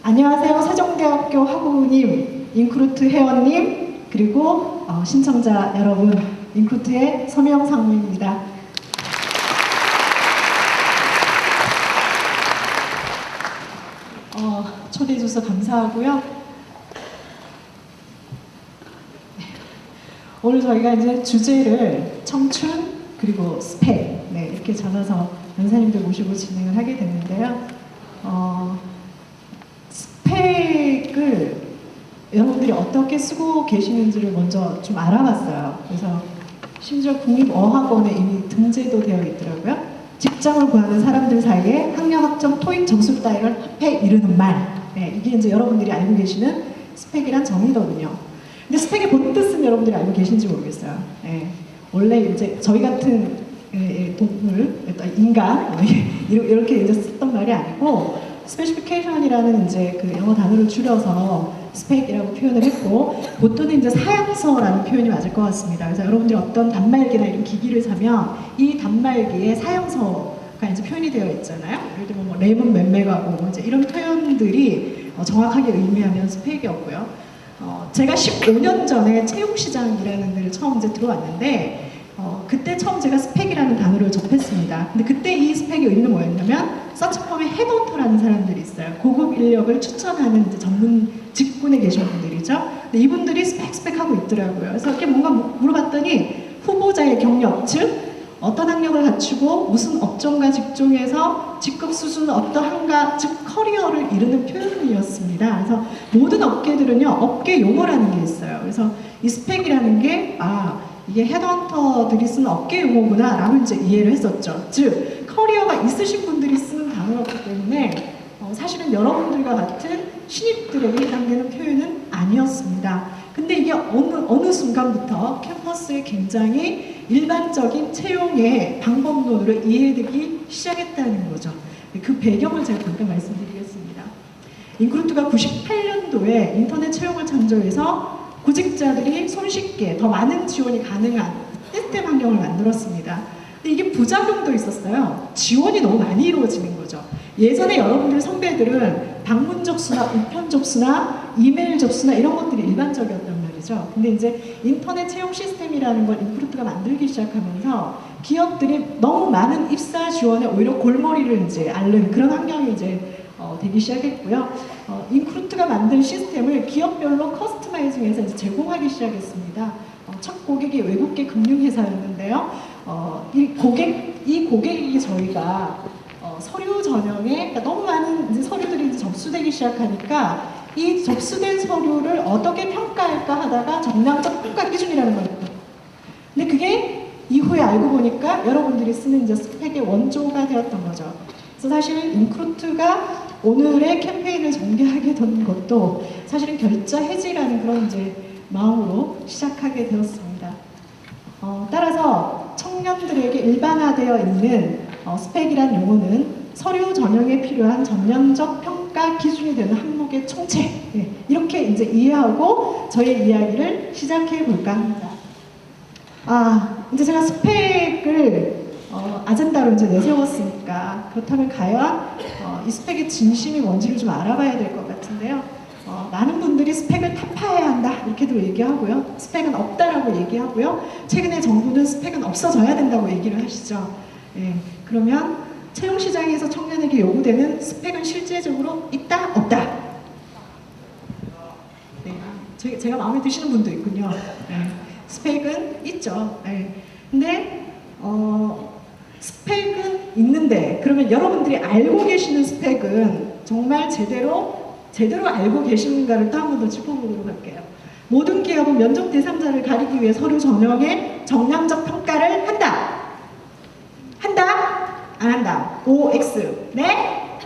안녕하세요. 세종대학교 학우님, 인크루트 회원님, 그리고 신청자 여러분, 인크루트의 서명상무입니다. 초대해 주셔서 감사하고요. 오늘 저희가 이제 주제를 청춘 그리고 스펙 이렇게 잡아서 연사님들 모시고 진행을 하게 됐는데요. 스펙을 여러분들이 어떻게 쓰고 계시는지를 먼저 좀 알아봤어요. 그래서 심지어 국립어학원에 이미 등재도 되어 있더라고요. 직장을 구하는 사람들 사이에 학력 학점 토익 점수 따위를 합해 이르는 말. 이게 이제 여러분들이 알고 계시는 스펙이란 정의거든요. 근데 스펙의 본 뜻은 여러분들이 알고 계신지 모르겠어요. 원래 이제 저희 같은 동물, 인간 이렇게 이제 썼던 말이 아니고 스페시피케이션이라는 이제 그 영어 단어를 줄여서 스펙이라고 표현을 했고 보통은 이제 사양서라는 표현이 맞을 것 같습니다. 그래서 여러분들이 어떤 단말기나 이런 기기를 사면 이 단말기에 사양서가 이제 표현이 되어 있잖아요. 예를 들면 뭐 램은 맴매가고 뭐 이제 이런 표현들이 정확하게 의미하면 스펙이었고요. 제가 15년 전에 채용시장이라는 데를 처음 이제 들어왔는데 그때 처음 제가 스펙이라는 단어를 접했습니다. 근데 그때 이 스펙의 의미는 뭐였냐면 서치펌의 헤드헌터라는 사람들이 있어요. 고급 인력을 추천하는 이제 전문 직군에 계신 분들이죠. 근데 이분들이 스펙하고 있더라고요. 그래서 이렇게 뭔가 물어봤더니 후보자의 경력, 즉 어떤 학력을 갖추고 무슨 업종과 직종에서 직급 수준은 어떠한가, 즉 커리어를 이루는 표현이었습니다. 그래서 모든 업계들은요, 업계 용어라는 게 있어요. 그래서 이 스펙이라는 게 이게 헤드헌터들이 쓰는 업계 용어구나 라고 이제 이해를 했었죠. 즉 커리어가 있으신 분들이 쓰는 단어였기 때문에 사실은 여러분들과 같은 신입들에게 해당되는 표현은 아니었습니다. 근데 이게 어느 순간부터 캠퍼스에 굉장히 일반적인 채용의 방법론으로 이해되기 시작했다는 거죠. 그 배경을 제가 잠깐 말씀드리겠습니다. 인크루트가 98년도에 인터넷 채용을 창조해서 구직자들이 손쉽게 더 많은 지원이 가능한 시스템 환경을 만들었습니다. 근데 이게 부작용도 있었어요. 지원이 너무 많이 이루어지는 거죠. 예전에 여러분들 선배들은 방문 접수나 우편 접수나 이메일 접수나 이런 것들이 일반적이었단 말이죠. 근데 이제 인터넷 채용 시스템이라는 걸 인크루트가 만들기 시작하면서 기업들이 너무 많은 입사 지원에 오히려 골머리를 이제 앓는 그런 환경이 이제 되기 시작했고요. 인크루트가 만든 시스템을 기업별로 커스터마이징해서 이제 제공하기 시작했습니다. 첫 고객이 외국계 금융회사였는데요. 이 고객이 저희가 서류 전형에 그러니까 너무 많은 이제 서류들이 이제 접수되기 시작하니까 이 접수된 서류를 어떻게 평가할까 하다가 정량적 평가 기준이라는 걸 했거든요. 근데 그게 이후에 알고 보니까 여러분들이 쓰는 이제 스펙의 원조가 되었던 거죠. 그래서 사실 인크루트가 오늘의 캠페인을 전개하게 된 것도 사실은 결자 해지라는 그런 이제 마음으로 시작하게 되었습니다. 따라서 청년들에게 일반화되어 있는 스펙이란 용어는 서류 전형에 필요한 전형적 평가 기준이 되는 항목의 총체 이렇게 이제 이해하고 저의 이야기를 시작해 볼까 합니다. 이제 제가 스펙을 아젠다로 이제 내세웠으니까 그렇다면 과연 이 스펙의 진심이 뭔지를 좀 알아봐야 될 것 같은데요. 많은 분들이 스펙을 타파해야 한다 이렇게도 얘기하고요. 스펙은 없다라고 얘기하고요. 최근에 정부는 스펙은 없어져야 된다고 얘기를 하시죠. 그러면 채용시장에서 청년에게 요구되는 스펙은 실제적으로 있다? 없다? 제가 마음에 드시는 분도 있군요. 스펙은 있죠. 근데 스펙은 있는데 그러면 여러분들이 알고 계시는 스펙은 정말 제대로 알고 계시는가를 또 한 번 더 짚어보도록 할게요. 모든 기업은 면접 대상자를 가리기 위해 서류 전형에 정량적 평가를 한다. 한다? 안 한다. O, X. 네?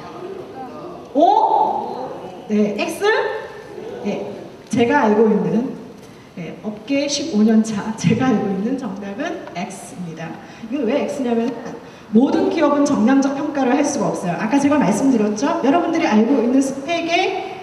O? 네. X? 네. 제가 알고 있는 업계 15년 차 제가 알고 있는 정답은 X입니다. 이거 왜 X냐면 모든 기업은 정량적 평가를 할 수가 없어요. 아까 제가 말씀드렸죠? 여러분들이 알고 있는 스펙의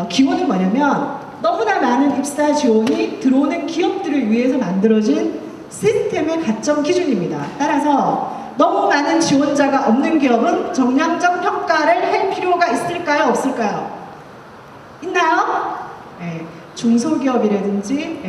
기원은 뭐냐면 너무나 많은 입사 지원이 들어오는 기업들을 위해서 만들어진 시스템의 가점 기준입니다. 따라서 너무 많은 지원자가 없는 기업은 정량적 평가를 할 필요가 있을까요? 없을까요? 있나요? 예, 중소기업이라든지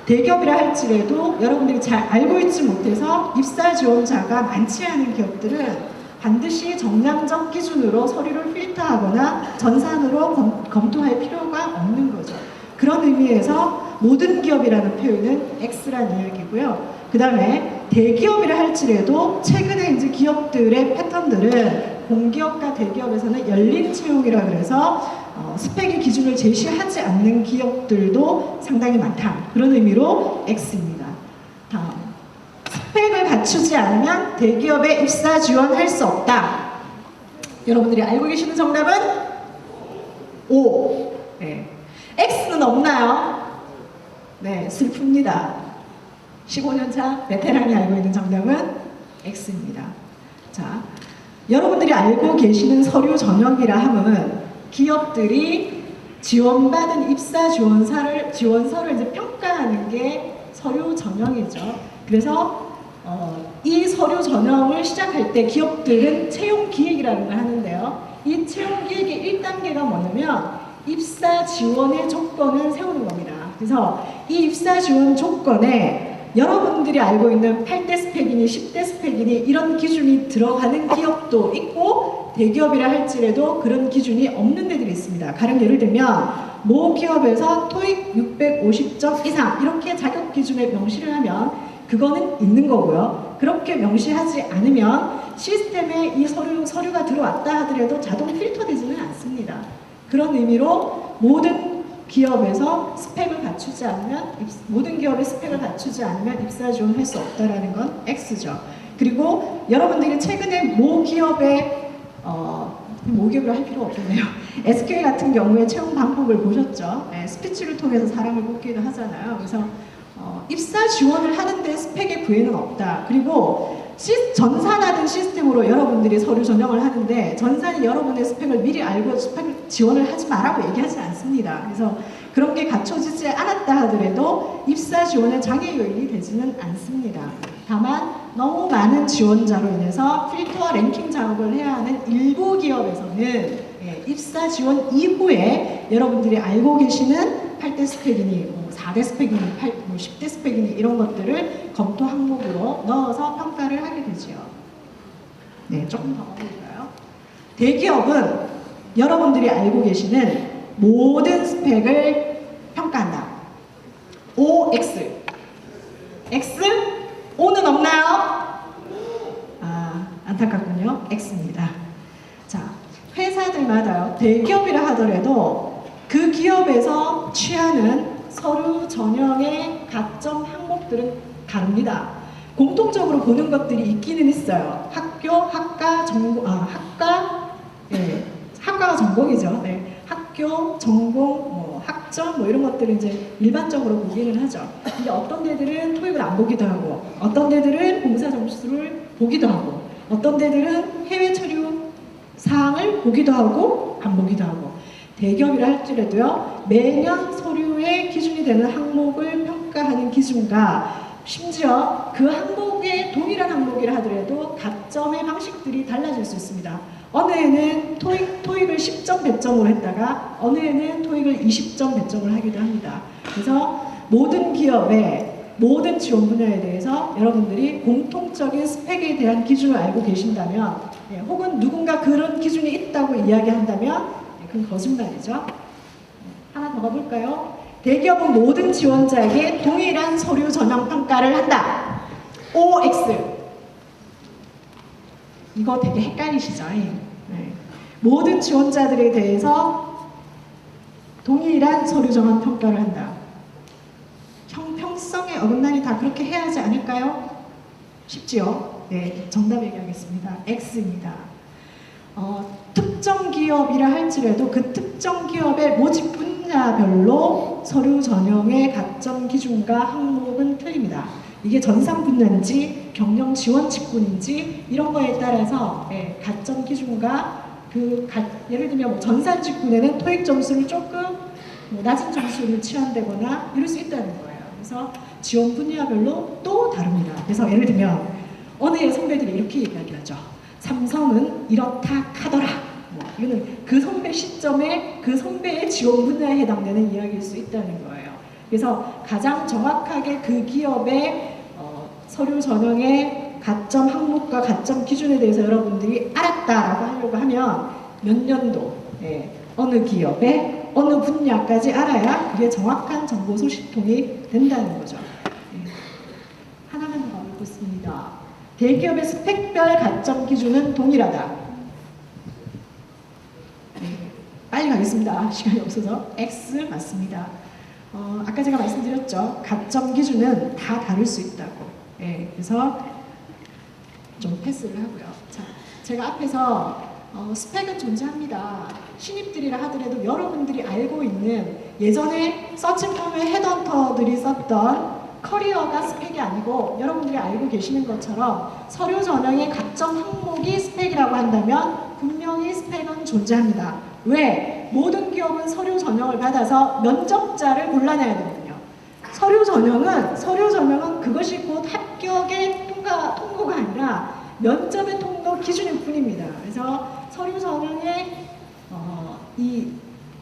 대기업이라 할지라도 여러분들이 잘 알고 있지 못해서 입사 지원자가 많지 않은 기업들은 반드시 정량적 기준으로 서류를 필터하거나 전산으로 검토할 필요가 없는 거죠. 그런 의미에서 모든 기업이라는 표현은 X라는 이야기고요. 그 다음에 대기업이라 할지라도 최근에 이제 기업들의 패턴들은 공기업과 대기업에서는 열린 채용이라 그래서 스펙의 기준을 제시하지 않는 기업들도 상당히 많다. 그런 의미로 X입니다. 다음. 스펙을 갖추지 않으면 대기업에 입사 지원할 수 없다. 여러분들이 알고 계시는 정답은 O. 네. X는 없나요? 네, 슬픕니다. 15년차 베테랑이 알고 있는 정답은 X입니다. 자, 여러분들이 알고 계시는 서류 전형이라 함은 기업들이 지원받은 입사 지원서를 이제 평가하는 게 서류 전형이죠. 그래서 이 서류 전형을 시작할 때 기업들은 채용 기획이라는 걸 하는데요. 이 채용 기획의 1단계가 뭐냐면 입사 지원의 조건을 세우는 겁니다. 그래서 이 입사 지원 조건에 여러분들이 알고 있는 8대 스펙이니 10대 스펙이니 이런 기준이 들어가는 기업도 있고 대기업이라 할지라도 그런 기준이 없는 데들이 있습니다. 가령 예를 들면 모 기업에서 토익 650점 이상 이렇게 자격 기준에 명시를 하면 그거는 있는 거고요. 그렇게 명시하지 않으면 시스템에 이 서류가 들어왔다 하더라도 자동 필터되지는 않습니다. 그런 의미로 모든 기업의 스펙을 갖추지 않으면 입사 지원할 수 없다라는 건 X죠. 그리고 여러분들이 최근에 모 기업의 모기업으로 할 필요 없겠네요. SK 같은 경우에 채용 방법을 보셨죠? 네, 스피치를 통해서 사람을 뽑기도 하잖아요. 그래서 입사 지원을 하는데 스펙의 구애는 없다. 그리고 전산화된 시스템으로 여러분들이 서류 전형을 하는데 전산이 여러분의 스펙을 미리 알고 스펙 지원을 하지 마라고 얘기하지 않습니다. 그래서 그런 게 갖춰지지 않았다 하더라도 입사 지원에 장애 요인이 되지는 않습니다. 다만 너무 많은 지원자로 인해서 필터와 랭킹 작업을 해야 하는 일부 기업에서는 입사 지원 이후에 여러분들이 알고 계시는 8대 스펙이니 4대 스펙이니 10대 스펙이니 이런 것들을 검토 항목으로 넣어서 평가를 하게 되죠. 네, 조금 더 볼까요? 대기업은 여러분들이 알고 계시는 모든 스펙을 평가한다. O, X. X? O는 없나요? 아, 안타깝군요. X입니다. 자, 회사들마다요. 대기업이라 하더라도 그 기업에서 취하는 서류 전형의 가점 항목들은 다릅니다. 공통적으로 보는 것들이 있기는 있어요. 학교, 학과, 전공, 학과가 전공이죠. 네. 학교, 전공, 학점 이런 것들을 이제 일반적으로 보기는 하죠. 근데 어떤 데들은 토익을 안 보기도 하고, 어떤 데들은 봉사 점수를 보기도 하고, 어떤 데들은 해외 처류 사항을 보기도 하고, 안 보기도 하고. 대기업이라 할지라도요, 매년 서류의 기준이 되는 항목을 평가하는 기준과 심지어 그 항목에 동일한 항목이라 하더라도 가점의 방식들이 달라질 수 있습니다. 어느 해는 토익을 10점 배점으로 했다가 어느 해는 토익을 20점 배점을 하기도 합니다. 그래서 모든 기업의 모든 지원 분야에 대해서 여러분들이 공통적인 스펙에 대한 기준을 알고 계신다면 혹은 누군가 그런 기준이 있다고 이야기한다면 그건 거짓말이죠. 하나 더 가볼까요? 대기업은 모든 지원자에게 동일한 서류 전형 평가를 한다. OX. 이거 되게 헷갈리시죠? 네. 모든 지원자들에 대해서 동일한 서류 전형 평가를 한다. 형평성에 어긋나니 다 그렇게 해야 하지 않을까요? 쉽지요? 네, 정답 얘기하겠습니다. X입니다. 특정 기업이라 할지라도 그 특정 기업의 모집 분야별로 서류 전형의 가점 기준과 항목은 틀립니다. 이게 전산 분야인지 경영 지원 직군인지 이런 거에 따라서 가점 기준과 예를 들면 전산 직군에는 토익 점수를 조금 낮은 점수를 취한다거나 이럴 수 있다는 거예요. 그래서 지원 분야별로 또 다릅니다. 그래서 예를 들면 어느 선배들이 이렇게 이야기하죠. 삼성은 이렇다 카더라. 뭐 이거는 그 선배 시점에 그 선배의 지원 분야에 해당되는 이야기일 수 있다는 거예요. 그래서 가장 정확하게 그 기업의 서류 전형의 가점 항목과 가점 기준에 대해서 여러분들이 알았다라고 하려고 하면 몇 년도, 어느 기업의 어느 분야까지 알아야 그게 정확한 정보 소식통이 된다는 거죠. 하나만 더 묻습니다. 대기업의 스펙별 가점 기준은 동일하다. 빨리 가겠습니다. 시간이 없어서. X 맞습니다. 아까 제가 말씀드렸죠. 가점 기준은 다 다를 수 있다고. 그래서 좀 패스를 하고요. 자, 제가 앞에서 스펙은 존재합니다. 신입들이라 하더라도 여러분들이 알고 있는 예전에 서칭펌의 헤드헌터들이 썼던 커리어가 스펙이 아니고 여러분들이 알고 계시는 것처럼 서류 전형의 가점 항목이 스펙이라고 한다면 분명히 스펙은 존재합니다. 왜? 모든 기업은 서류 전형을 받아서 면접자를 골라내야 되거든요. 서류 전형은 그것이 곧 합격의 통고가 아니라 면접의 통로 기준일 뿐입니다. 그래서 서류 전형의 이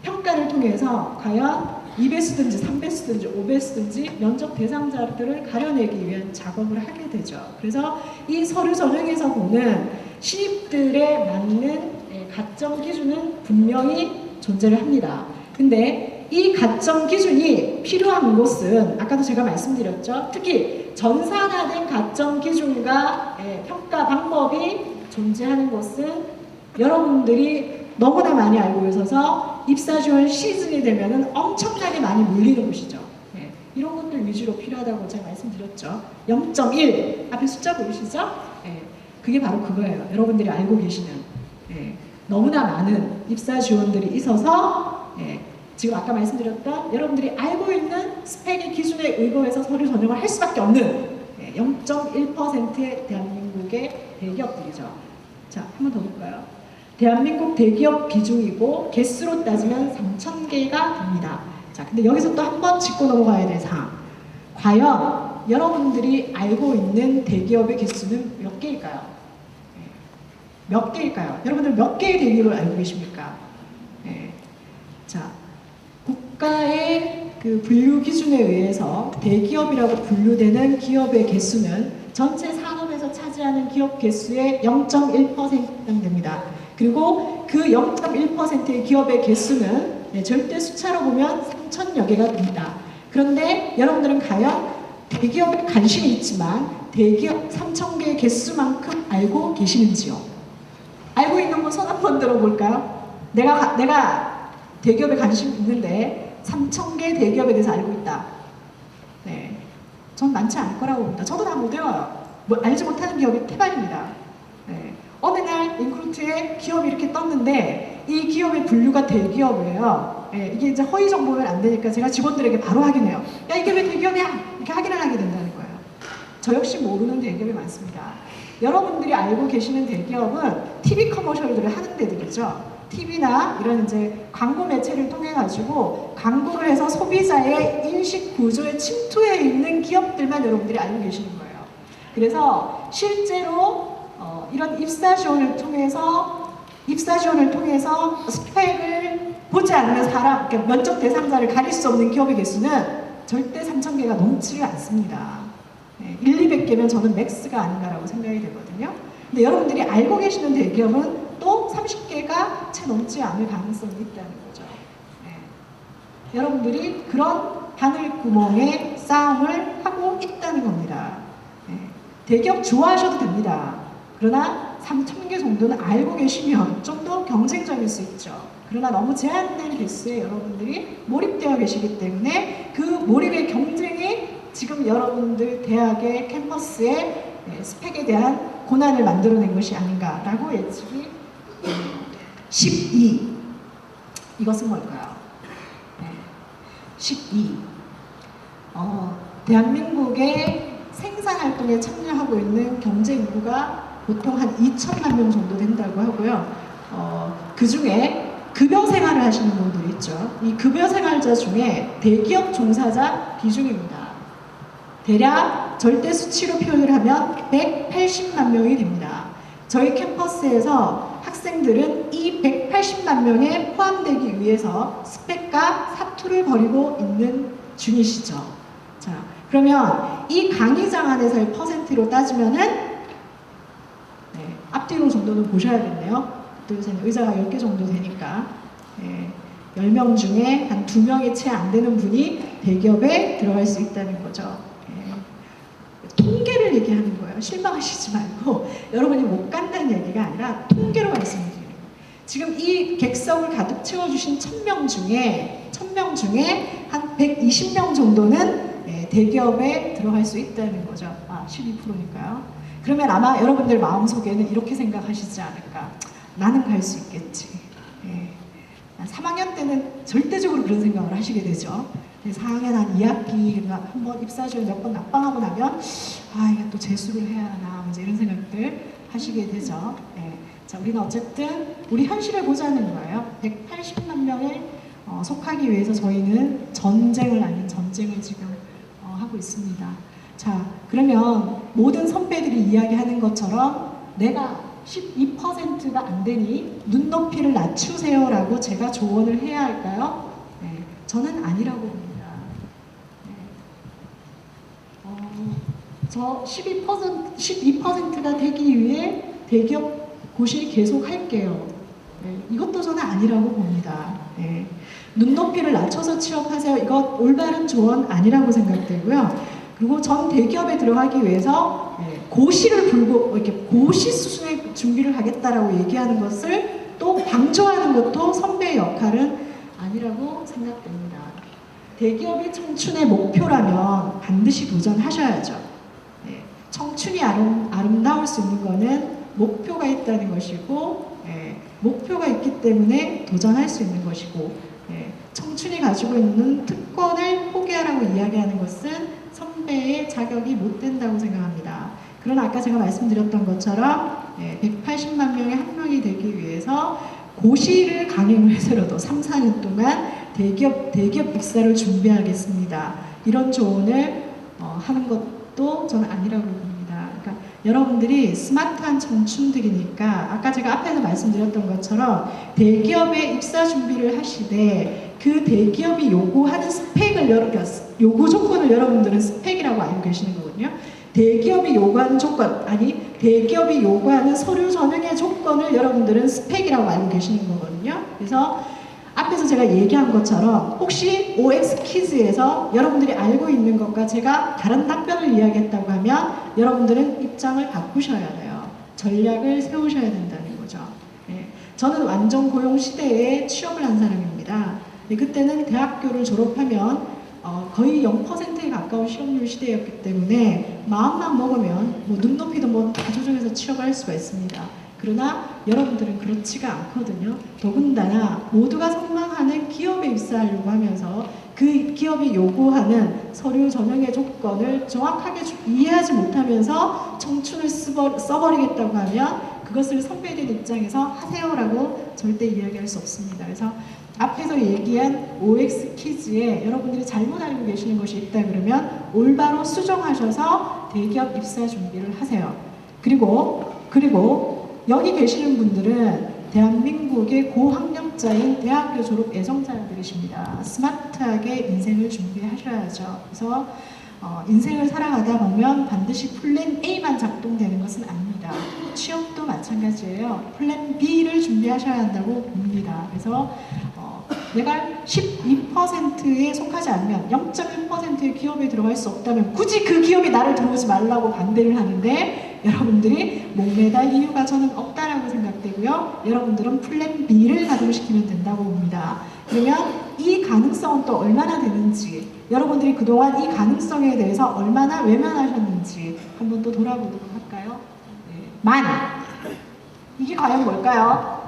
평가를 통해서 과연 2배수든지 3배수든지 5배수든지 면접 대상자들을 가려내기 위한 작업을 하게 되죠. 그래서 이 서류 전형에서 보는 신입들에 맞는 가점 기준은 분명히 존재를 합니다. 근데 이 가점 기준이 필요한 곳은 아까도 제가 말씀드렸죠. 특히 전산화된 가점 기준과 평가 방법이 존재하는 곳은 여러분들이 너무나 많이 알고 있어서 입사 지원 시즌이 되면은 엄청나게 많이 몰리는 곳이죠. 이런 것들 위주로 필요하다고 제가 말씀드렸죠. 0.1 앞에 숫자 보이시죠? 그게 바로 그거예요. 여러분들이 알고 계시는 너무나 많은 입사 지원들이 있어서 지금 아까 말씀드렸던 여러분들이 알고 있는 스펙의 기준에 의거해서 서류 전형을 할 수밖에 없는 0.1%의 대한민국의 대기업들이죠. 자, 한 번 더 볼까요? 대한민국 대기업 비중이고 개수로 따지면 3,000개가 됩니다. 자, 근데 여기서 또 한 번 짚고 넘어가야 될 사항. 과연 여러분들이 알고 있는 대기업의 개수는 몇 개일까요? 몇 개일까요? 여러분들 몇 개의 대기업을 알고 계십니까? 자, 국가의 그 분류 기준에 의해서 대기업이라고 분류되는 기업의 개수는 전체 산업에서 차지하는 기업 개수의 0.1% 해당 됩니다. 그리고 그 0.1%의 기업의 개수는 절대 숫자로 보면 3,000여 개가 됩니다. 그런데 여러분들은 과연 대기업에 관심이 있지만 대기업 3,000개의 개수만큼 알고 계시는지요? 알고 있는 분 손 한번 들어볼까요? 내가 대기업에 관심이 있는데 3,000개 대기업에 대해서 알고 있다. 네, 전 많지 않을 거라고 봅니다. 저도 다 못 외워요. 뭐 알지 못하는 기업이 태반입니다. 어느 날 인크루트에 기업이 이렇게 떴는데 이 기업의 분류가 대기업이에요. 이게 이제 허위 정보면 안 되니까 제가 직원들에게 바로 확인해요. 야, 이게 왜 대기업이야? 이렇게 확인을 하게 된다는 거예요. 저 역시 모르는 대기업이 많습니다. 여러분들이 알고 계시는 대기업은 TV 커머셜들을 하는 데들이죠. TV나 이런 이제 광고 매체를 통해 가지고 광고를 해서 소비자의 인식 구조에 침투해 있는 기업들만 여러분들이 알고 계시는 거예요. 그래서 실제로 이런 입사 지원을 통해서 스펙을 보지 않는 사람, 그러니까 면접 대상자를 가릴 수 없는 기업의 개수는 절대 3,000개가 넘지를 않습니다. 1, 200개면 저는 맥스가 아닌가라고 생각이 되거든요. 근데 여러분들이 알고 계시는 대기업은 또 30개가 채 넘지 않을 가능성이 있다는 거죠. 여러분들이 그런 바늘구멍에 싸움을 하고 있다는 겁니다. 대기업 좋아하셔도 됩니다. 그러나 3,000개 정도는 알고 계시면 좀 더 경쟁적일 수 있죠. 그러나 너무 제한된 개수에 여러분들이 몰입되어 계시기 때문에 그 몰입의 경쟁이 지금 여러분들 대학의 캠퍼스의 스펙에 대한 고난을 만들어낸 것이 아닌가라고 예측이 12. 이것은 뭘까요? 12. 대한민국의 생산활동에 참여하고 있는 경제 인구가 보통 한 2천만 명 정도 된다고 하고요. 그 중에 급여 생활을 하시는 분들이 있죠. 이 급여 생활자 중에 대기업 종사자 비중입니다. 대략 절대 수치로 표현을 하면 180만 명이 됩니다. 저희 캠퍼스에서 학생들은 이 180만 명에 포함되기 위해서 스펙과 사투를 벌이고 있는 중이시죠. 자, 그러면 이 강의장 안에서의 퍼센트로 따지면은 앞뒤로 정도는 보셔야겠네요. 또 요새는 의자가 10개 정도 되니까 10명 중에 한 2명이 채 안 되는 분이 대기업에 들어갈 수 있다는 거죠. 통계를 얘기하는 거예요. 실망하시지 말고 여러분이 못 간다는 얘기가 아니라 통계로 말씀드리는 거예요. 지금 이 객석을 가득 채워주신 1000명 중에 한 120명 정도는 대기업에 들어갈 수 있다는 거죠. 12%니까요. 그러면 아마 여러분들 마음속에는 이렇게 생각하시지 않을까. 나는 갈 수 있겠지. 3학년 때는 절대적으로 그런 생각을 하시게 되죠. 4학년 한 2학기 한번 입사시험 몇 번 낙방하고 나면 이게 또 재수를 해야 하나 이제 이런 생각들 하시게 되죠. 자, 우리는 어쨌든 우리 현실을 보자는 거예요. 180만 명에 속하기 위해서 저희는 전쟁을 아닌 전쟁을 지금 하고 있습니다. 자, 그러면 모든 선배들이 이야기하는 것처럼 내가 12%가 안 되니 눈높이를 낮추세요라고 제가 조언을 해야 할까요? 저는 아니라고 봅니다. 저 12%가 되기 위해 대기업 고시 계속 할게요. 이것도 저는 아니라고 봅니다. 눈높이를 낮춰서 취업하세요. 이거 올바른 조언 아니라고 생각되고요. 그리고 전 대기업에 들어가기 위해서 고시를 불고 이렇게 고시 수준의 준비를 하겠다라고 얘기하는 것을 또 강조하는 것도 선배의 역할은 아니라고 생각됩니다. 대기업이 청춘의 목표라면 반드시 도전하셔야죠. 청춘이 아름다울 수 있는 거는 목표가 있다는 것이고 목표가 있기 때문에 도전할 수 있는 것이고 청춘이 가지고 있는 특권을 포기하라고 이야기하는 것은 선배의 자격이 못 된다고 생각합니다. 그러나 아까 제가 말씀드렸던 것처럼 180만 명의 한 명이 되기 위해서 고시를 강행을 해서라도 3, 4년 동안 대기업 입사를 준비하겠습니다. 이런 조언을 하는 것도 저는 아니라고 봅니다. 그러니까 여러분들이 스마트한 청춘들이니까 아까 제가 앞에서 말씀드렸던 것처럼 대기업에 입사 준비를 하시되 그 대기업이 요구하는 요구 조건을 여러분들은 스펙이라고 알고 계시는 거거든요. 대기업이 요구하는 조건, 대기업이 요구하는 서류 전형의 조건을 여러분들은 스펙이라고 알고 계시는 거거든요. 그래서 앞에서 제가 얘기한 것처럼 혹시 OX 퀴즈에서 여러분들이 알고 있는 것과 제가 다른 답변을 이야기했다고 하면 여러분들은 입장을 바꾸셔야 돼요. 전략을 세우셔야 된다는 거죠. 저는 완전 고용 시대에 취업을 한 사람입니다. 그때는 대학교를 졸업하면 거의 0%에 가까운 시험률 시대였기 때문에 마음만 먹으면 눈높이도 다 조정해서 취업을 할 수가 있습니다. 그러나 여러분들은 그렇지가 않거든요. 더군다나 모두가 선망하는 기업에 입사하려고 하면서 그 기업이 요구하는 서류 전형의 조건을 정확하게 이해하지 못하면서 청춘을 써버리겠다고 하면 그것을 선배들 입장에서 하세요라고 절대 이야기할 수 없습니다. 그래서 앞에서 얘기한 OX 퀴즈에 여러분들이 잘못 알고 계시는 것이 있다 그러면 올바로 수정하셔서 대기업 입사 준비를 하세요. 그리고 여기 계시는 분들은 대한민국의 고학력자인 대학교 졸업 예정자들이십니다. 스마트하게 인생을 준비하셔야죠. 그래서 인생을 살아가다 보면 반드시 플랜 A만 작동되는 것은 아닙니다. 취업도 마찬가지예요. 플랜 B를 준비하셔야 한다고 봅니다. 그래서 내가 12%에 속하지 않으면 0.1%의 기업에 들어갈 수 없다면 굳이 그 기업이 나를 들어오지 말라고 반대를 하는데 여러분들이 목매달 이유가 저는 없다라고 생각되고요. 여러분들은 플랜 B를 가동시키면 된다고 봅니다. 그러면 이 가능성은 또 얼마나 되는지 여러분들이 그동안 이 가능성에 대해서 얼마나 외면하셨는지 한번 또 돌아보도록 할까요? 만! 이게 과연 뭘까요?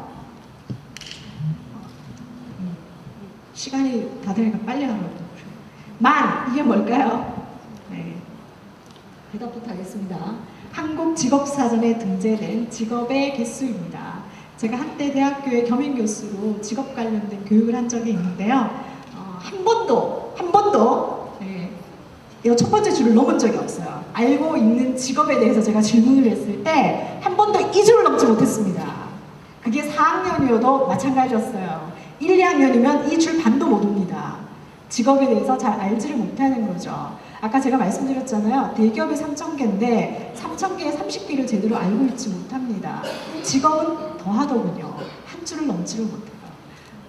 시간이 다 되니까 빨리 하라고. 만! 이게 뭘까요? 대답부터 하겠습니다. 한국직업사전에 등재된 직업의 개수입니다. 제가 한때 대학교의 겸임교수로 직업 관련된 교육을 한 적이 있는데요. 한 번도 이거 첫 번째 줄을 넘은 적이 없어요. 알고 있는 직업에 대해서 제가 질문을 했을 때 한 번도 이 줄을 넘지 못했습니다. 그게 4학년이어도 마찬가지였어요. 1, 2학년이면 이 줄 반도 못 옵니다. 직업에 대해서 잘 알지를 못하는 거죠. 아까 제가 말씀드렸잖아요. 대기업이 3,000개인데 3,000개의 30개를 제대로 알고 있지 못합니다. 직업은 더 하더군요. 한 줄을 넘지를 못해요.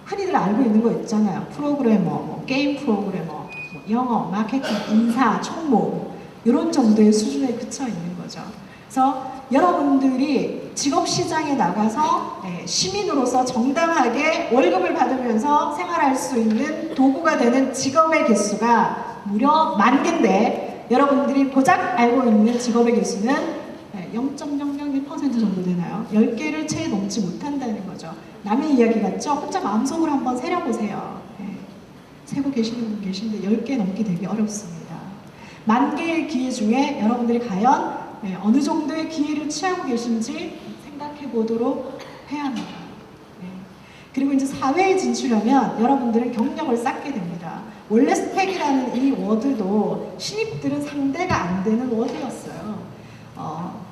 흔히들 알고 있는 거 있잖아요. 프로그래머, 뭐 게임 프로그래머, 뭐 영어, 마케팅, 인사, 총무 이런 정도의 수준에 그쳐 있는 거죠. 그래서 여러분들이 직업시장에 나가서 시민으로서 정당하게 월급을 받으면서 생활할 수 있는 도구가 되는 직업의 개수가 무려 10,000개인데 여러분들이 고작 알고 있는 직업의 개수는 0.001% 정도 되나요? 10개를 채 넘지 못한다는 거죠. 남의 이야기 같죠? 혼자 마음속으로 한번 세려보세요. 세고 계시는 분 계신데 10개 넘기 되게 어렵습니다. 10,000개의 기회 중에 여러분들이 과연 어느 정도의 기회를 취하고 계신지 생각해 보도록 해야 합니다. 그리고 이제 사회에 진출하면 여러분들은 경력을 쌓게 됩니다. 원래 스펙이라는 이 워드도 신입들은 상대가 안 되는 워드였어요.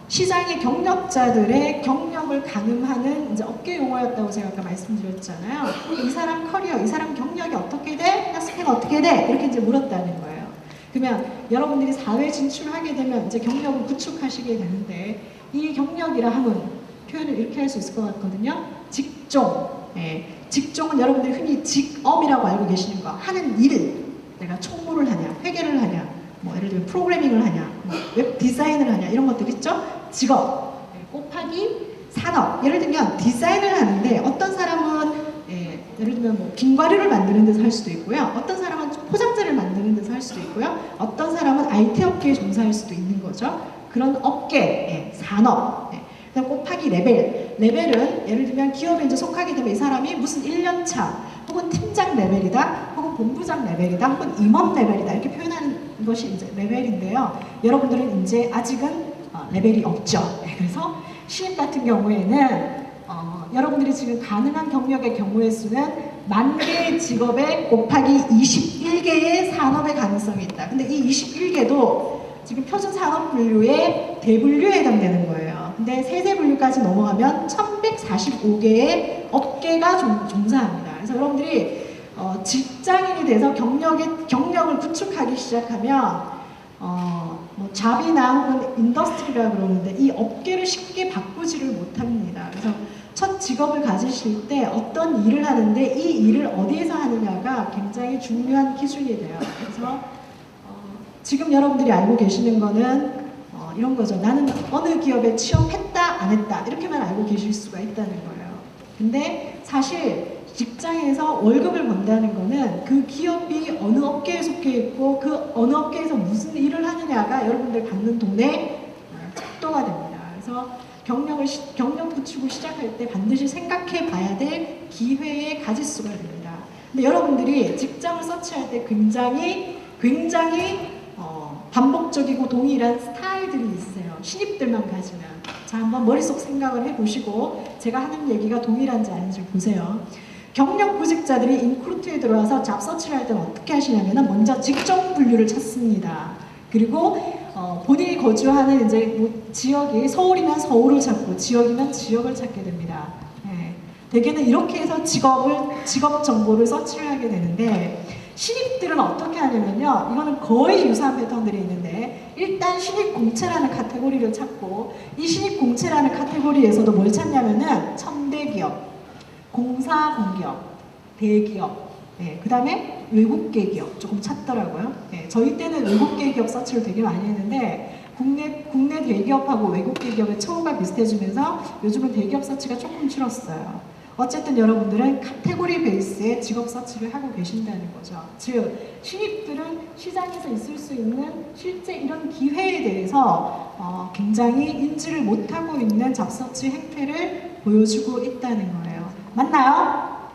시장의 경력자들의 경력을 가늠하는 이제 업계 용어였다고 제가 아까 말씀드렸잖아요. 이 사람 커리어, 이 사람 경력이 어떻게 돼? 스펙 어떻게 돼? 이렇게 이제 물었다는 거예요. 그러면 여러분들이 사회 진출하게 되면 이제 경력을 구축하시게 되는데 이 경력이라 하면 표현을 이렇게 할 수 있을 것 같거든요. 직종. 직종은 여러분들이 흔히 직업이라고 알고 계시는 거. 하는 일. 내가 총무를 하냐, 회계를 하냐, 뭐 예를 들면 프로그래밍을 하냐, 뭐 웹 디자인을 하냐 이런 것들 있죠? 직업. 곱하기 산업. 예를 들면 디자인을 하는데 어떤 사람은 예를 들면 뭐 김과류를 만드는 데서 할 수도 있고요. 어떤 사람은 포장재를 만드는 데서 할 수도 있고요. 어떤 사람은 IT 업계에 종사할 수도 있는 거죠. 그런 업계, 산업. 그다음 곱하기 레벨. 레벨은 예를 들면 기업에 이제 속하게 되면 이 사람이 무슨 1년차 혹은 팀장 레벨이다, 혹은 본부장 레벨이다, 혹은 임원 레벨이다 이렇게 표현하는 것이 이제 레벨인데요. 여러분들은 이제 아직은 레벨이 없죠. 그래서 신입 같은 경우에는 여러분들이 지금 가능한 경력의 경우의 수는 10,000개의 직업에 곱하기 21개의 산업의 가능성이 있다. 근데 이 21개도 지금 표준 산업 분류의 대분류에 해당되는 거예요. 근데 세세 분류까지 넘어가면 1,145개의 업계가 종사합니다. 그래서 여러분들이 직장인이 돼서 경력을 구축하기 시작하면 뭐 잡이나 혹은 인더스트리라 그러는데 이 업계를 쉽게 바꾸지를 못합니다. 그래서 첫 직업을 가지실 때 어떤 일을 하는데 이 일을 어디에서 하느냐가 굉장히 중요한 기준이 돼요. 그래서 지금 여러분들이 알고 계시는 거는 이런 거죠. 나는 어느 기업에 취업했다 안 했다 이렇게만 알고 계실 수가 있다는 거예요. 근데 사실 직장에서 월급을 번다는 거는 그 기업이 어느 업계에 속해 있고 그 어느 업계에서 무슨 일을 하느냐가 여러분들 받는 돈의 척도가 됩니다. 그래서 경력 구축을 시작할 때 반드시 생각해 봐야 될 기회의 가짓수가 됩니다. 근데 여러분들이 직장을 서치할 때 굉장히 반복적이고 동일한 스타일들이 있어요. 신입들만 가지면. 자, 한번 머릿속 생각을 해보시고 제가 하는 얘기가 동일한지 아닌지 보세요. 경력 구직자들이 인크루트에 들어와서 잡 서치를 할 때는 어떻게 하시냐면 먼저 직종 분류를 찾습니다. 그리고 본인이 거주하는 이제 뭐 지역이 서울이면 서울을 찾고 지역이면 지역을 찾게 됩니다. 대개는 이렇게 해서 직업 정보를 서치를 하게 되는데 신입들은 어떻게 하냐면요. 이거는 거의 유사한 패턴들이 있는데 일단 신입 공채라는 카테고리를 찾고 이 신입 공채라는 카테고리에서도 뭘 찾냐면은 첨대기업, 공사공기업, 대기업, 그 다음에 외국계 기업 조금 찾더라고요. 저희 때는 외국계 기업 서치를 되게 많이 했는데 국내 대기업하고 외국계 기업의 처우가 비슷해지면서 요즘은 대기업 서치가 조금 줄었어요. 어쨌든 여러분들은 카테고리 베이스의 직업 서치를 하고 계신다는 거죠. 즉 신입들은 시장에서 있을 수 있는 실제 이런 기회에 대해서 굉장히 인지를 못하고 있는 잡서치 행태를 보여주고 있다는 거예요. 맞나요?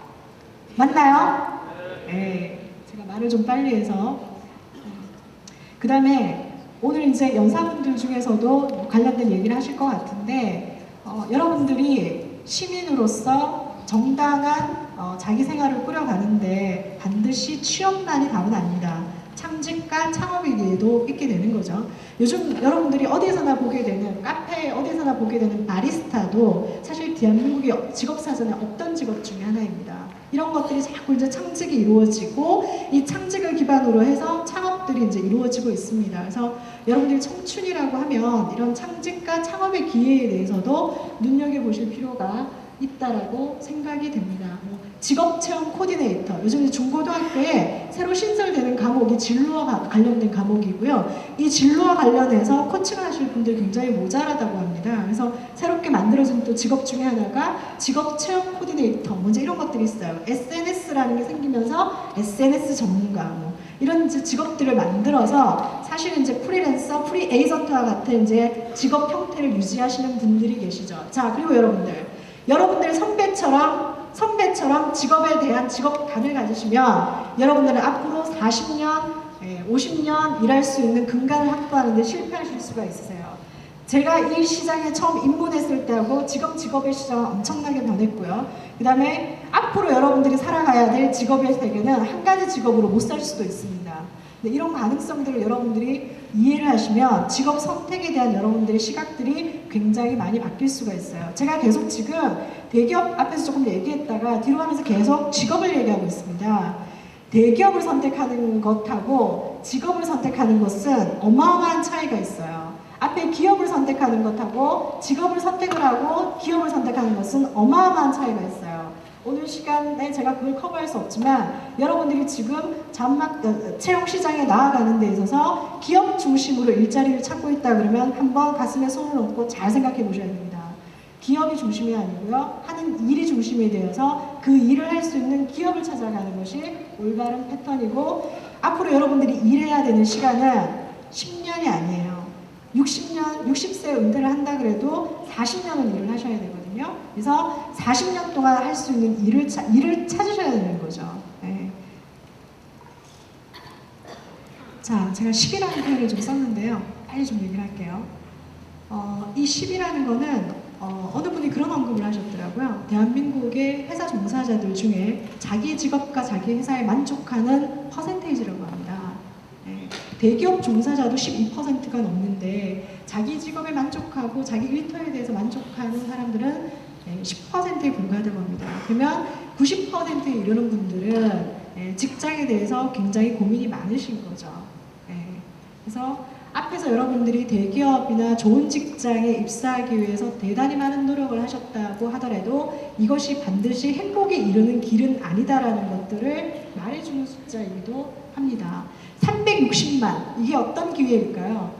맞나요? 네. 제가 말을 좀 빨리 해서 그 다음에 오늘 이제 연사분들 중에서도 관련된 얘기를 하실 것 같은데 여러분들이 시민으로서 정당한 자기 생활을 꾸려가는데 반드시 취업난이 답은 아닙니다. 창직과 창업의 기회도 있게 되는 거죠. 요즘 여러분들이 어디에서나 보게 되는 카페 어디에서나 보게 되는 바리스타도 사실 대한민국의 직업사전에 없던 직업 중에 하나입니다. 이런 것들이 자꾸 이제 창직이 이루어지고 이 창직을 기반으로 해서 창업들이 이제 이루어지고 있습니다. 그래서 여러분들이 청춘이라고 하면 이런 창직과 창업의 기회에 대해서도 눈여겨보실 필요가 있다라고 생각이 됩니다. 직업체험 코디네이터, 요즘 중고등학교에 새로 신설되는 과목이 진로와 관련된 과목이고요. 이 진로와 관련해서 코칭을 하실 분들이 굉장히 모자라다고 합니다. 그래서 새롭게 만들어진 또 직업 중에 하나가 직업체험 코디네이터, 먼저 이런 것들이 있어요. SNS라는 게 생기면서 SNS 전문가, 이런 이제 직업들을 만들어서 사실은 이제 프리랜서, 프리에이전트와 같은 이제 직업 형태를 유지하시는 분들이 계시죠. 자, 그리고 여러분들 선배처럼 직업에 대한 직업관을 가지시면 여러분들은 앞으로 40년, 50년 일할 수 있는 근간을 확보하는 데 실패하실 수가 있으세요. 제가 이 시장에 처음 입문했을 때하고 지금 직업의 시장은 엄청나게 변했고요. 그 다음에 앞으로 여러분들이 살아가야 될 직업의 세계는 한 가지 직업으로 못 살 수도 있습니다. 이런 가능성들을 여러분들이 이해를 하시면 직업 선택에 대한 여러분들의 시각들이 굉장히 많이 바뀔 수가 있어요. 제가 계속 지금 대기업 앞에서 조금 얘기했다가 뒤로 가면서 계속 직업을 얘기하고 있습니다. 대기업을 선택하는 것하고 직업을 선택하는 것은 어마어마한 차이가 있어요. 앞에 기업을 선택하는 것하고 직업을 선택을 하고 기업을 선택하는 것은 어마어마한 차이가 있어요. 오늘 시간에 제가 그걸 커버할 수 없지만 여러분들이 지금 채용 시장에 나아가는 데 있어서 기업 중심으로 일자리를 찾고 있다 그러면 한번 가슴에 손을 얹고 잘 생각해 보셔야 됩니다. 기업이 중심이 아니고요. 하는 일이 중심이 되어서 그 일을 할 수 있는 기업을 찾아가는 것이 올바른 패턴이고 앞으로 여러분들이 일해야 되는 시간은 10년이 아니에요. 60세 은퇴를 한다 그래도 40년은 일을 하셔야 되거든요. 그래서 40년 동안 할 수 있는 일을 찾으셔야 되는 거죠. 네. 자, 제가 10이라는 표현을 좀 썼는데요. 빨리 좀 얘기를 할게요. 이 10이라는 거는 어느 분이 그런 언급을 하셨더라고요. 대한민국의 회사 종사자들 중에 자기 직업과 자기 회사에 만족하는 퍼센테이지라고 합니다. 대기업 종사자도 12%가 넘는데 자기 직업에 만족하고 자기 일터에 대해서 만족하는 사람들은 10%에 불과하다고 합니다. 그러면 90%에 이르는 분들은 직장에 대해서 굉장히 고민이 많으신 거죠. 그래서 앞에서 여러분들이 대기업이나 좋은 직장에 입사하기 위해서 대단히 많은 노력을 하셨다고 하더라도 이것이 반드시 행복에 이르는 길은 아니다라는 것들을 말해주는 숫자이기도 합니다. 360만, 이게 어떤 기회일까요?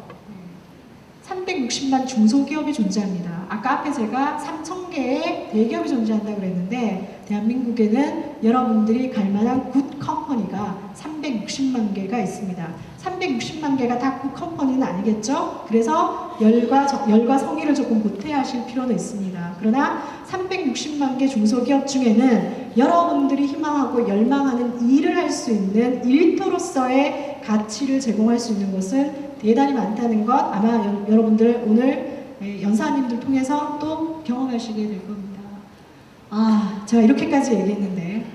360만 중소기업이 존재합니다. 아까 앞에 제가 3,000개의 대기업이 존재한다고 그랬는데 대한민국에는 여러분들이 갈만한 굿 컴퍼니가 360만 개가 있습니다. 360만 개가 다 굿 컴퍼니는 아니겠죠? 그래서 열과 성의를 조금 보태야 하실 필요는 있습니다. 그러나 360만 개 중소기업 중에는 여러분들이 희망하고 열망하는 일을 할 수 있는 일터로서의 가치를 제공할 수 있는 것은 대단히 많다는 것 아마 여러분들 오늘 연사님들 통해서 또 경험하시게 될 겁니다. 제가 이렇게까지 얘기했는데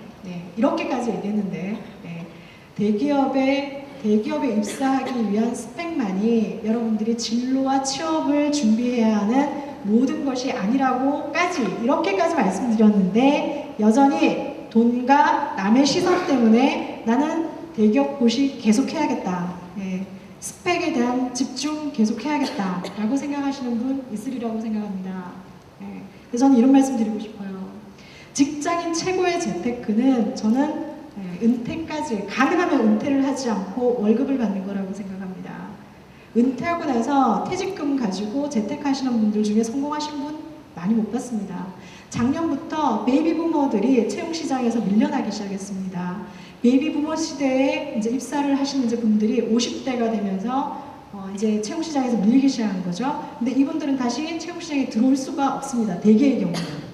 대기업에 입사하기 위한 스펙만이 여러분들이 진로와 취업을 준비해야 하는 모든 것이 아니라고까지 이렇게까지 말씀드렸는데 여전히 돈과 남의 시선 때문에 나는 대기업 고시 계속해야겠다. 스펙에 대한 집중 계속해야겠다 라고 생각하시는 분 있으리라고 생각합니다. 그래서 저는 이런 말씀 드리고 싶어요. 직장인 최고의 재테크는 저는 은퇴까지 가능하면 은퇴를 하지 않고 월급을 받는 거라고 생각합니다. 은퇴하고 나서 퇴직금 가지고 재테크하시는 분들 중에 성공하신 분 많이 못 봤습니다. 작년부터 베이비부머들이 채용시장에서 밀려나기 시작했습니다. 베이비부머 시대에 이제 입사를 하시는 이제 분들이 50대가 되면서 이제 채용시장에서 밀리기 시작한 거죠. 근데 이분들은 다시 채용시장에 들어올 수가 없습니다. 대개의 경우는.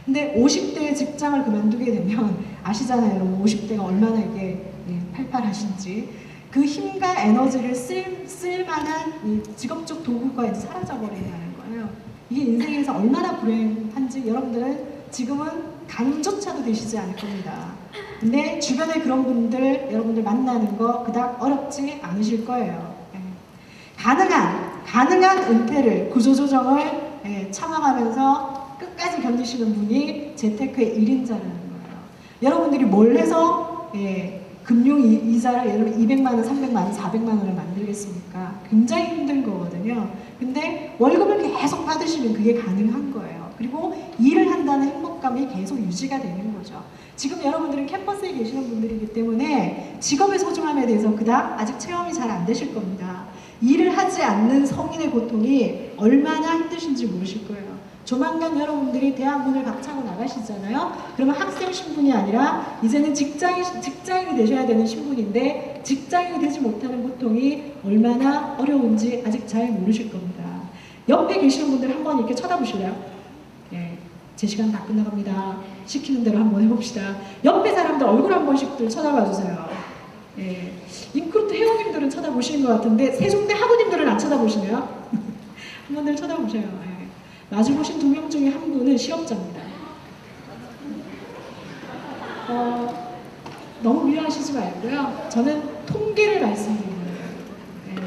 근데 50대의 직장을 그만두게 되면 아시잖아요, 여러분. 50대가 얼마나 이게 팔팔하신지. 그 힘과 에너지를 쓸 만한 이 직업적 도구가 이제 사라져버린다는 거예요. 이게 인생에서 얼마나 불행한지 여러분들은 지금은 감조차도 되시지 않을 겁니다. 근데 주변에 그런 분들 여러분들 만나는 거 그닥 어렵지 않으실 거예요. 가능한 은퇴를 구조조정을 참아가면서 끝까지 견디시는 분이 재테크의 1인자라는 거예요. 여러분들이 뭘 해서 금융 이자를 예를 들어 200만 원, 300만 원, 400만 원을 만들겠습니까? 굉장히 힘든 거거든요. 근데 월급을 계속 받으시면 그게 가능한 거예요. 그리고 일을 한다는 행복감이 계속 유지가 되는 거죠. 지금 여러분들은 캠퍼스에 계시는 분들이기 때문에 직업의 소중함에 대해서 그닥 아직 체험이 잘 안 되실 겁니다. 일을 하지 않는 성인의 고통이 얼마나 힘드신지 모르실 거예요. 조만간 여러분들이 대학 문을 박차고 나가시잖아요. 그러면 학생 신분이 아니라 이제는 직장인이 되셔야 되는 신분인데 직장인이 되지 못하는 고통이 얼마나 어려운지 아직 잘 모르실 겁니다. 옆에 계시는 분들 한번 이렇게 쳐다보실래요? 네, 제 시간 다 끝나갑니다. 시키는 대로 한번 해봅시다. 옆에 사람들 얼굴 한 번씩들 쳐다봐 주세요. 네, 인크루트 회원님들은 쳐다보시는 것 같은데 세종대 학우님들은 안 쳐다보시네요. 한 번들 쳐다보세요. 네. 마주 보신 2명 중에 한 분은 실업자입니다. 너무 미워하시지 말고요. 저는 통계를 말씀드리는 거예요. 네.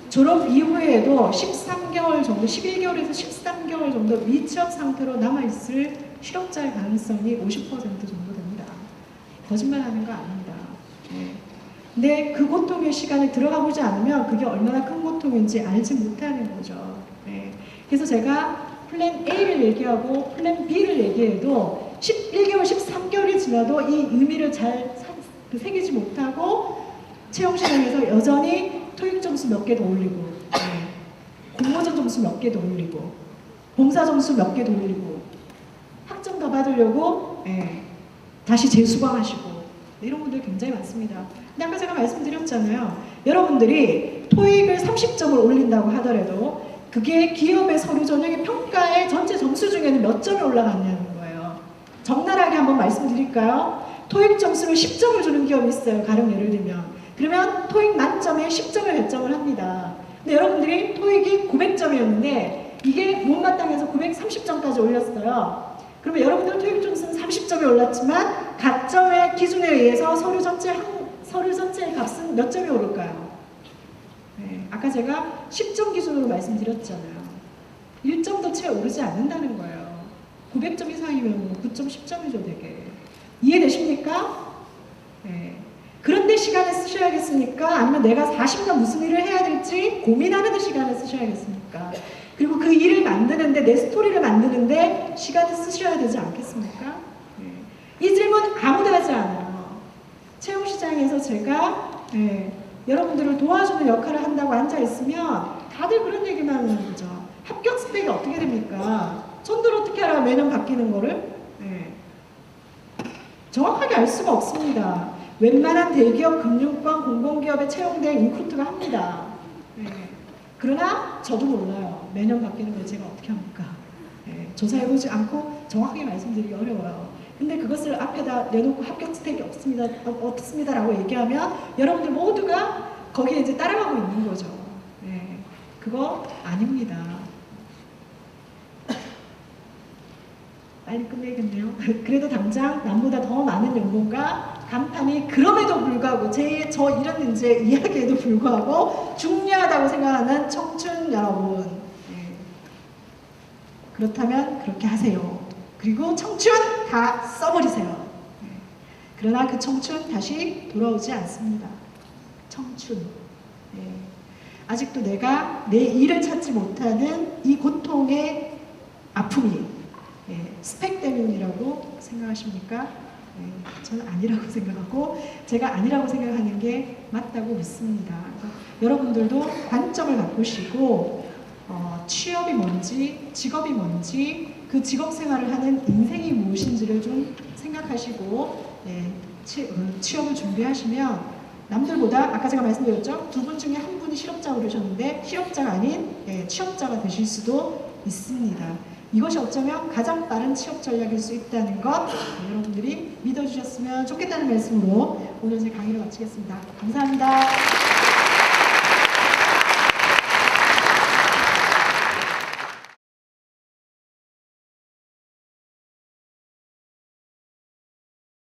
졸업 이후에도 13개월 정도, 11개월에서 13개월 정도 미취업 상태로 남아있을 실업자의 가능성이 50% 정도 됩니다. 거짓말하는 거 아닙니다. 네. 근데 그 고통의 시간에 들어가 보지 않으면 그게 얼마나 큰 고통인지 알지 못하는 거죠. 네. 그래서 제가 플랜 A를 얘기하고 플랜 B를 얘기해도 11개월, 13개월이 지나도 이 의미를 잘 새기지 못하고 채용 시장에서 여전히 토익 점수 몇 개 더 올리고 공모전 점수 몇 개 더 올리고 봉사 점수 몇 개 더 올리고 학점 더 받으려고 다시 재수강하시고 이런 분들 굉장히 많습니다. 근데 아까 제가 말씀드렸잖아요. 여러분들이 토익을 30점을 올린다고 하더라도 그게 기업의 서류 전형의 평가의 전체 점수 중에는 몇 점이 올라갔냐는 거예요. 적나라하게 한번 말씀드릴까요? 토익 점수를 10점을 주는 기업이 있어요. 가령 예를 들면. 그러면 토익 만점에 10점을 배점을 합니다. 근데 여러분들이 토익이 900점이었는데 이게 못마땅해서 930점까지 올렸어요. 그러면 여러분들 토익 점수는 30점이 올랐지만 가점의 기준에 의해서 서류 전체의 값은 몇 점이 오를까요? 네, 아까 제가 10점 기준으로 말씀드렸잖아요. 1점도 채 오르지 않는다는 거예요. 900점 이상이면 9점, 10점이죠 되게. 이해되십니까? 네. 그런데 시간을 쓰셔야겠습니까? 아니면 내가 40년 무슨 일을 해야 될지 고민하는 데 시간을 쓰셔야겠습니까? 그리고 그 일을 만드는데 내 스토리를 만드는데 시간을 쓰셔야 되지 않겠습니까? 네. 이 질문 아무도 하지 않아요. 채용시장에서 제가 여러분들을 도와주는 역할을 한다고 앉아있으면 다들 그런 얘기만 하는 거죠. 합격 스펙이 어떻게 됩니까? 전들 어떻게 알아? 매년 바뀌는 거를? 정확하게 알 수가 없습니다. 웬만한 대기업, 금융권, 공공기업에 채용된 인크루트가 합니다. 그러나 저도 몰라요. 매년 바뀌는 걸 제가 어떻게 합니까? 조사해보지 않고 정확하게 말씀드리기 어려워요. 근데 그것을 앞에다 내놓고 합격 스펙이 없습니다, 없습니다라고 얘기하면 여러분들 모두가 거기에 이제 따라가고 있는 거죠. 그거 아닙니다. 빨리 끝내야겠네요. 그래도 당장 남보다 더 많은 연봉과 간판이 그럼에도 불구하고 저 이런 이제 이야기에도 불구하고 중요하다고 생각하는 청춘 여러분, 그렇다면 그렇게 하세요. 그리고 청춘 다 써버리세요. 그러나 그 청춘 다시 돌아오지 않습니다. 청춘. 아직도 내가 내 일을 찾지 못하는 이 고통의 아픔이 스펙 때문이라고 생각하십니까? 저는 아니라고 생각하고 제가 아니라고 생각하는 게 맞다고 믿습니다. 여러분들도 관점을 바꾸시고 취업이 뭔지, 직업이 뭔지, 그 직업 생활을 하는 인생이 무엇인지를 좀 생각하시고 취업을 준비하시면 남들보다 아까 제가 말씀드렸죠? 2분 중에 한 분이 실업자가 그러셨는데 실업자가 아닌 취업자가 되실 수도 있습니다. 이것이 어쩌면 가장 빠른 취업 전략일 수 있다는 것 여러분들이 믿어주셨으면 좋겠다는 말씀으로 오늘 제 강의를 마치겠습니다. 감사합니다.